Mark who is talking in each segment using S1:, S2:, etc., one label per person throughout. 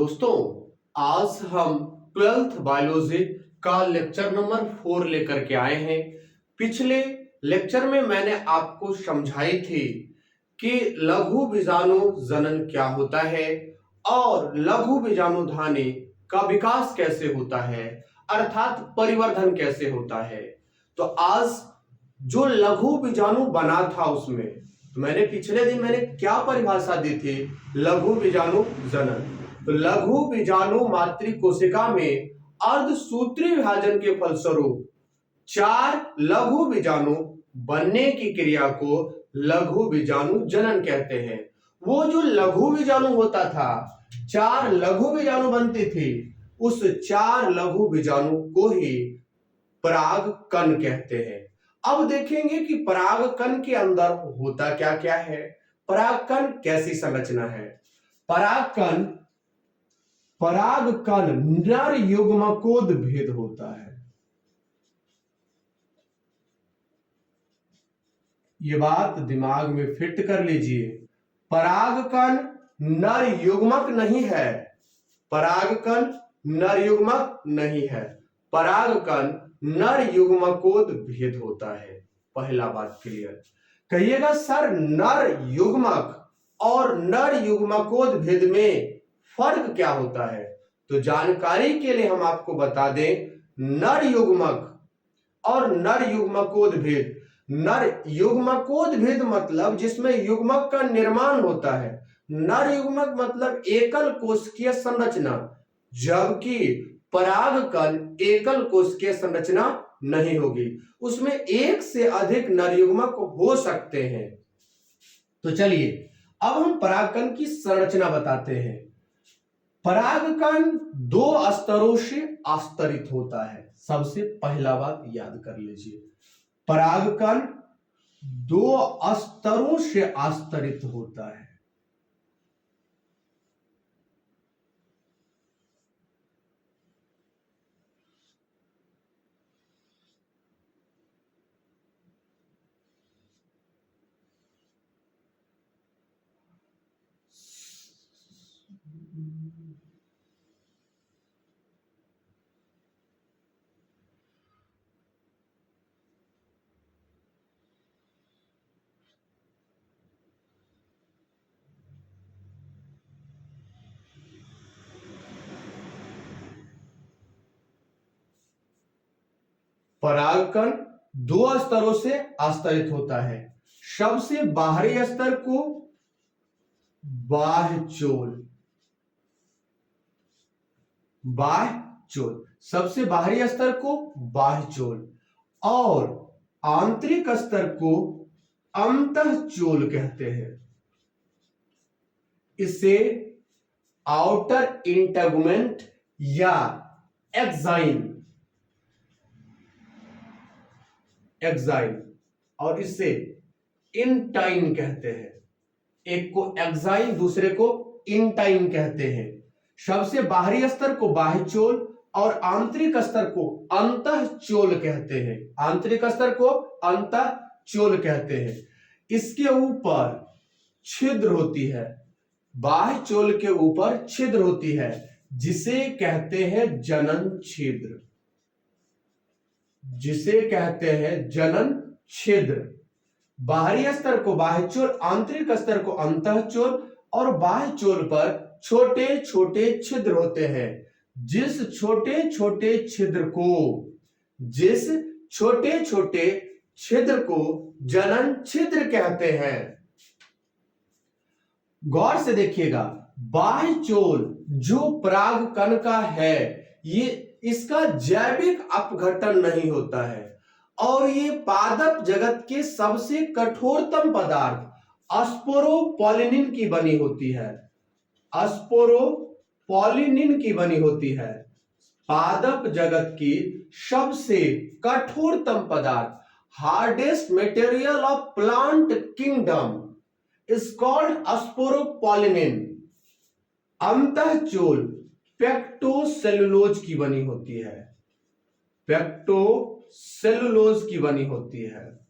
S1: दोस्तों, आज हम 12th बायोलॉजी का लेक्चर नंबर 4 लेकर के आए हैं। पिछले लेक्चर में मैंने आपको समझाई थी कि लघु बीजाणु जनन क्या होता है और लघु बीजाणु धानी का विकास कैसे होता है, अर्थात परिवर्धन कैसे होता है। तो आज जो लघु बीजाणु बना था उसमें तो मैंने पिछले दिन क्या परिभाषा दी थी, लघु बीजाणु जनन। तो लघु बीजाणु मातृ कोशिका में अर्धसूत्री विभाजन के फलस्वरूप 4 लघु बीजाणु बनने की क्रिया को लघु बीजाणु जनन कहते हैं। वो जो लघु बीजाणु होता था, 4 लघु बीजाणु बनती थी, उस 4 लघु बीजाणु को ही परागकण कहते हैं। अब देखेंगे कि परागकण के अंदर होता क्या क्या है, परागकण कैसी संरचना है। परागकण नर युग्मकोद भेद होता है। ये बात दिमाग में फिट कर लीजिए। परागकण नर युग्मक नहीं है, परागकण नर युग्मक नहीं है, परागकण नर युग्मकोद भेद होता है। पहला बात क्लियर। कहिएगा सर, नर युग्मक और नर युग्मकोद भेद में फर्क क्या होता है? तो जानकारी के लिए हम आपको बता दें, नर युग्मक और नर युग्मकोद भेद। नर युग्मकोद भेद मतलब जिसमें युग्मक का निर्माण होता है। नर युग्मक मतलब एकल कोशिकीय संरचना, जबकि परागकण एकल कोशिकीय संरचना नहीं होगी, उसमें एक से अधिक नर युग्मक हो सकते हैं। तो चलिए अब हम परागकण की संरचना बताते हैं। परागकण 2 स्तरों से आस्तरित होता है। सबसे पहला बात याद कर लीजिए, परागकण 2 स्तरों से आस्तरित होता है। परागकण 2 स्तरों से आस्तरित होता है। सबसे बाहरी स्तर को बाह्यचोल, सबसे बाहरी स्तर को बाह्यचोल और आंतरिक स्तर को अंतःचोल कहते हैं। इसे आउटर इंटेगुमेंट या एक्साइन और इसे इंटाइन कहते हैं। एक को एक्साइन, दूसरे को इंटाइन कहते हैं। सबसे बाहरी स्तर को बाह्यचोल और आंतरिक स्तर को अंतःचोल कहते हैं। आंतरिक स्तर को अंतःचोल कहते हैं। इसके ऊपर छिद्र होती है, बाह्यचोल के ऊपर छिद्र होती है, जिसे कहते हैं जनन छिद्र, जिसे कहते हैं जनन छिद्र। बाहरी स्तर को बाह्यचोल, आंतरिक स्तर को अंतःचोल और बाह्यचोल पर छोटे छोटे छिद्र होते हैं। जिस छोटे छोटे छिद्र को जनन छिद्र कहते हैं। गौर से देखिएगा, बाह्यचोल जो परागकण का है, ये इसका जैविक अपघटन नहीं होता है और ये पादप जगत के सबसे कठोरतम पदार्थ स्पोरोपोलिनिन की बनी होती है। स्पोरोपोलिनिन की बनी होती है। पादप जगत की सबसे कठोरतम पदार्थ, hardest material of plant kingdom is called sporopollenin. अंतःचोल पेक्टोसेलुलोज की बनी होती है, पेक्टोसेलुलोज की बनी होती है।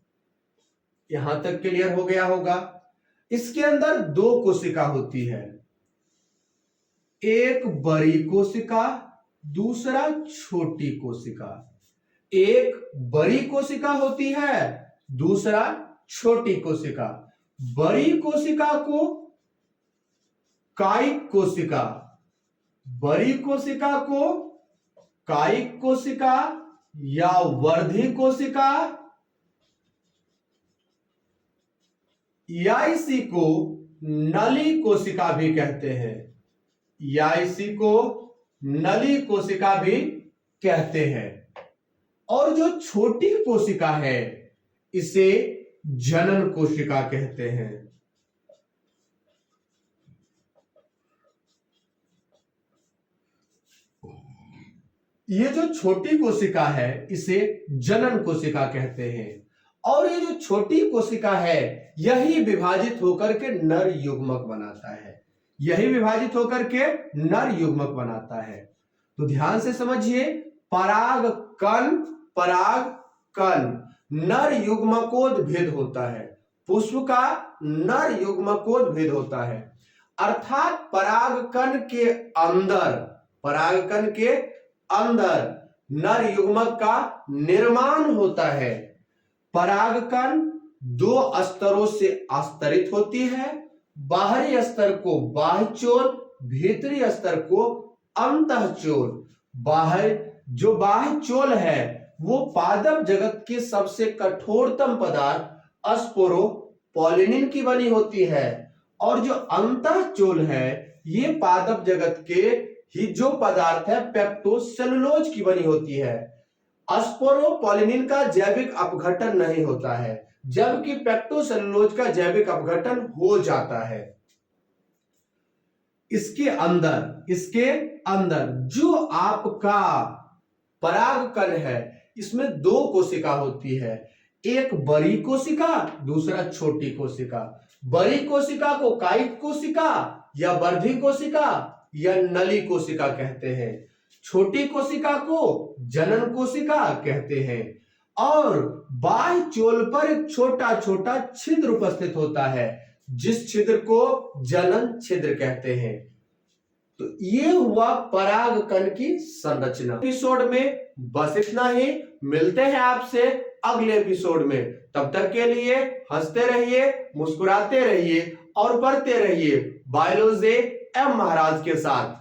S1: यहां तक क्लियर हो गया होगा। इसके अंदर 2 कोशिका होती है, एक बड़ी कोशिका, दूसरा छोटी कोशिका। एक बड़ी कोशिका होती है, दूसरा छोटी कोशिका। बड़ी कोशिका को कायिक कोशिका, बड़ी कोशिका को कायिक कोशिका या वर्धी कोशिका या इसी को नली कोशिका भी कहते हैं, या इसी को नली कोशिका भी कहते हैं। और जो छोटी कोशिका है इसे जनन कोशिका कहते हैं। ये जो छोटी कोशिका है इसे जनन कोशिका कहते हैं। और ये जो छोटी कोशिका है यही विभाजित होकर के नर युग्मक बनाता है, यही विभाजित होकर के नर युग्मक बनाता है। तो ध्यान से समझिए, परागकण, परागकण नर युग्मकोद भेद होता है, पुष्प का नर युग्मकोद भेद होता है। अर्थात परागकण के अंदर, परागकण के अंदर नर युग्मक का निर्माण होता है। परागकण दो स्तरों से अस्तरित होती है, बाहरी स्तर को बाह्यचोल, भीतरी स्तर को अंतःचोल। जो बाह्यचोल है वो पादप जगत के सबसे कठोरतम पदार्थ स्पोरोपोलिनिन की बनी होती है, और जो अंतःचोल है ये पादप जगत के ही जो पदार्थ है पेप्टोसेलुलोज की बनी होती है। स्पोरोपोलिनिन का जैविक अपघटन नहीं होता है, जबकि पेप्टोसेलुलोज का जैविक अपघटन हो जाता है। इसके अंदर जो आपका परागकण है इसमें दो कोशिका होती है, एक बड़ी कोशिका, दूसरा छोटी कोशिका। बड़ी कोशिका को कायिक कोशिका या वर्धी कोशिका या नली कोशिका कहते हैं, छोटी कोशिका को जनन कोशिका कहते हैं। और बाह्य चोल पर एक छोटा छोटा छिद्र उपस्थित होता है जिस छिद्र को जनन छिद्र कहते हैं। तो ये हुआ परागकण की संरचना। एपिसोड में बस इतना ही, मिलते हैं आपसे अगले एपिसोड में। तब तक के लिए हंसते रहिए, मुस्कुराते रहिए और पढ़ते रहिए बायोलॉजी एम महाराज के साथ।